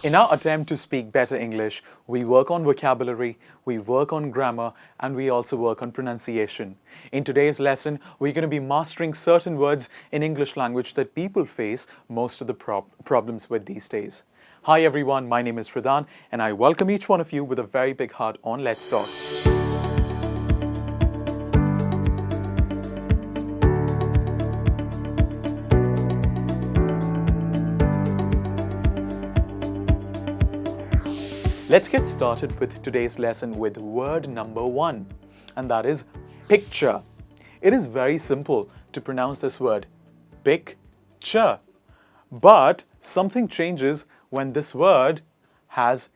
In our attempt to speak better English, we work on vocabulary, we work on grammar, and we also work on pronunciation. In today's lesson, we're going to be mastering certain words in English language that people face most of the problems with these days. Hi everyone, my name is Hridhaan, and I welcome each one of you with a very big heart on Let's Talk. Let's get started with today's lesson with word number 1, and that is picture. It is very simple to pronounce this word, picture. But something changes when this word has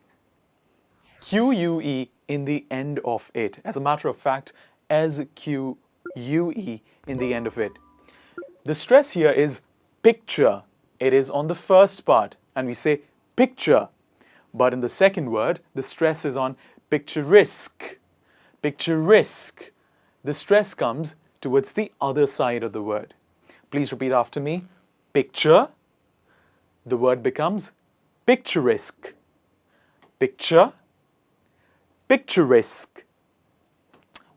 QUE in the end of it. As a matter of fact, SQUE in the end of it. The stress here is picture. It is on the first part, and we say picture. But in the second word, the stress is on picturesque. Picturesque. The stress comes towards the other side of the word. Please repeat after me. Picture. The word becomes picturesque. Picture. Picturesque.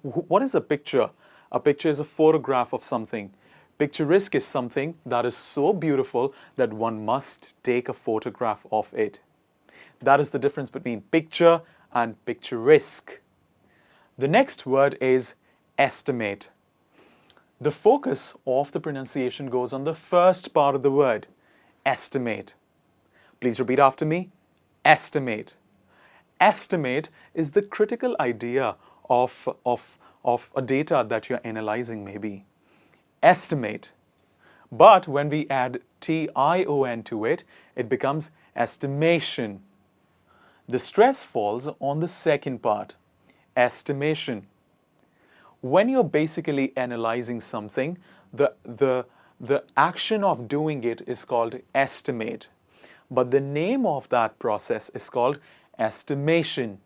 What is a picture? A picture is a photograph of something. Picturesque is something that is so beautiful that one must take a photograph of it. That is the difference between picture and picturesque. The next word is estimate. The focus of the pronunciation goes on the first part of the word, estimate. Please repeat after me, estimate. Estimate is the critical idea of a data that you're analyzing maybe. Estimate. But when we add TION to it, it becomes estimation. The stress falls on the second part, estimation. When you're basically analyzing something, the action of doing it is called estimate. But the name of that process is called estimation.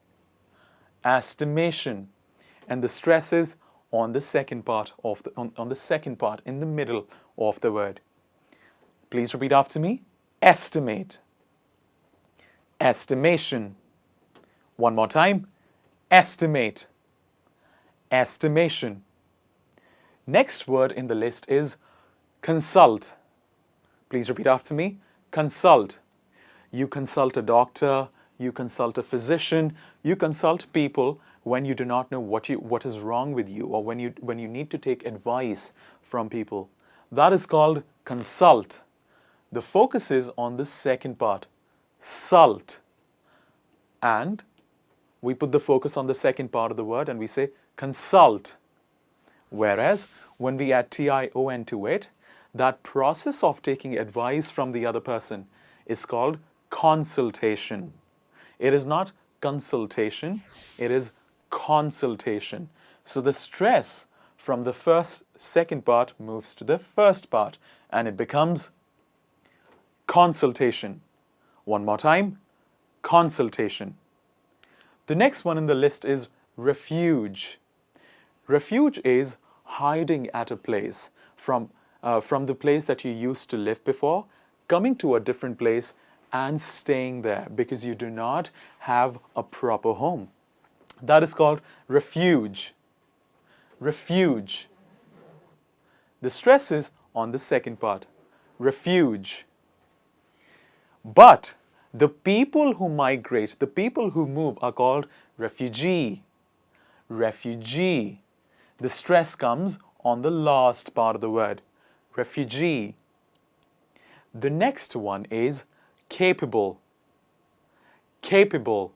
Estimation. And the stress is on the second part on the second part, in the middle of the word. Please repeat after me. Estimate. Estimation. One more time. Estimate. Estimation. Next word in the list is consult. Please repeat after me. Consult. You consult a doctor, you consult a physician, you consult people when you do not know what is wrong with you, or when you need to take advice from people. That is called consult. The focus is on the second part, sult. And we put the focus on the second part of the word and we say consult. Whereas when we add TION to it, that process of taking advice from the other person is called consultation. It is not consultation, it is consultation. So the stress from the second part moves to the first part and it becomes consultation. One more time, consultation. The next one in the list is refuge. Refuge is hiding at a place from the place that you used to live before, coming to a different place and staying there because you do not have a proper home. That is called refuge. Refuge. The stress is on the second part, refuge. But the people who migrate, the people who move are called refugee. Refugee. The stress comes on the last part of the word, refugee. The next one is capable. Capable.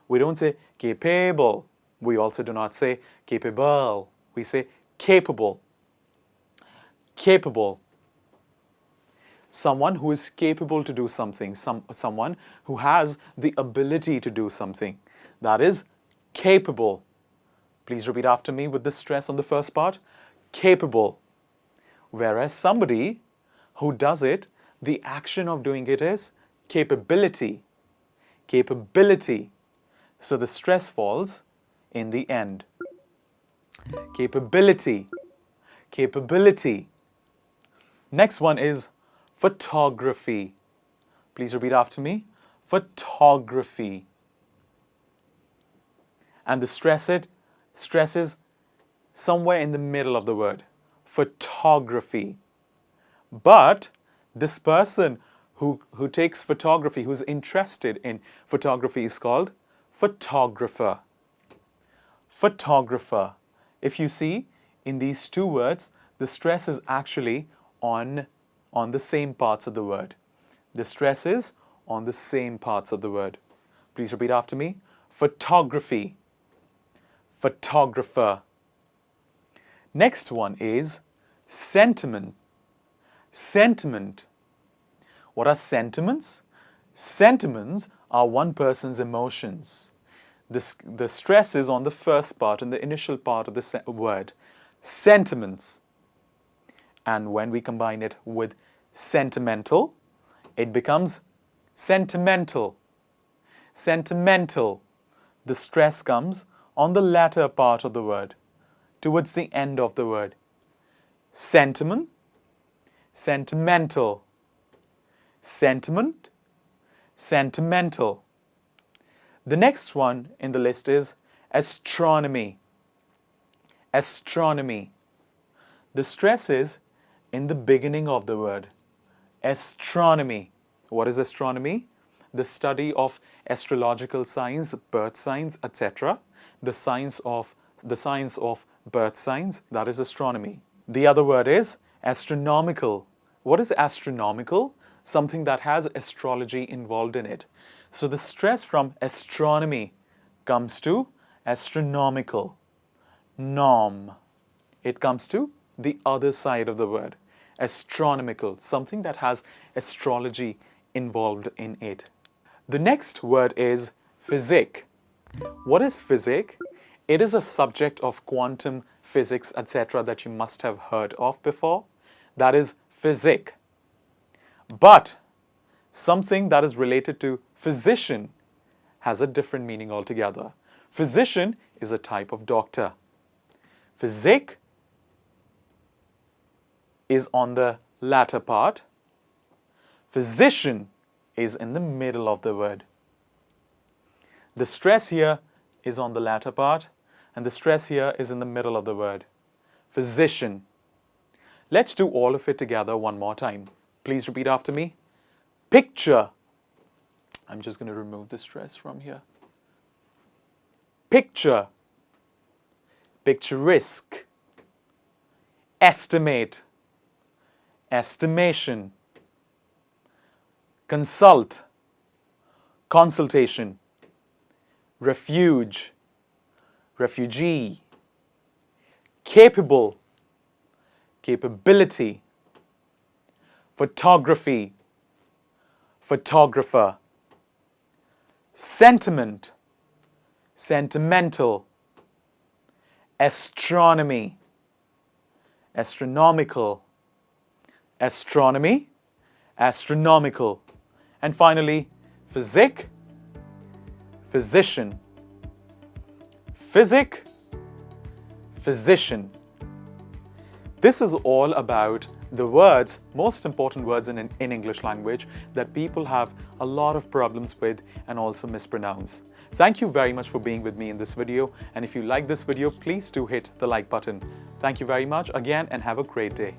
We don't say capable. We also do not say capable. We say capable. Capable. Someone who is capable to do something, someone who has the ability to do something. That is capable. Please repeat after me with the stress on the first part. Capable. Whereas somebody who does it, the action of doing it is capability. Capability. So the stress falls in the end. Capability. Capability. Next one is photography. Please repeat after me. photography. And the stress is somewhere in the middle of the word, photography. But this person who takes photography, who's interested in photography, is called photographer. Photographer. If you see, in these two words, the stress is actually on the same parts of the word. The stress is on the same parts of the word. Please repeat after me. Photography. Photographer. Next one is sentiment. Sentiment. What are sentiments? Sentiments are one person's emotions. The stress is on the first part, in the initial part of the word. Sentiments. And when we combine it with sentimental, it becomes sentimental. Sentimental. The stress comes on the latter part of the word, towards the end of the word. Sentiment, sentimental. Sentiment, sentimental. The next one in the list is astronomy. Astronomy. The stress is in the beginning of the word. Astronomy. What is astronomy? The study of astrological signs, birth signs, etc. The science of birth signs, that is astronomy. The other word is astronomical. What is astronomical? Something that has astrology involved in it. So the stress from astronomy comes to astronomical. Nom. It comes to the other side of the word. Astronomical. Something that has astrology involved in it. The next word is physique. What is physique? It is a subject of quantum physics, etc. that you must have heard of before. That is physique. But something that is related to physician has a different meaning altogether. Physician is a type of doctor. Physique is on the latter part. Physician is in the middle of the word. The stress here is on the latter part, and the stress here is in the middle of the word. Physician. Let's do all of it together one more time. Please repeat after me. Picture. I'm just going to remove the stress from here. Picture. Picturesque. Estimate. Estimation. Consult. Consultation. Refuge. Refugee. Capable. Capability. Photography. Photographer. Sentiment. Sentimental. Astronomy. Astronomical. Astronomy. Astronomical. And finally, physique. Physician. Physique. Physician. This is all about the words, most important words in English language that people have a lot of problems with and also mispronounce. Thank you very much for being with me in this video, and if you like this video, please do hit the like button. Thank you very much again and have a great day.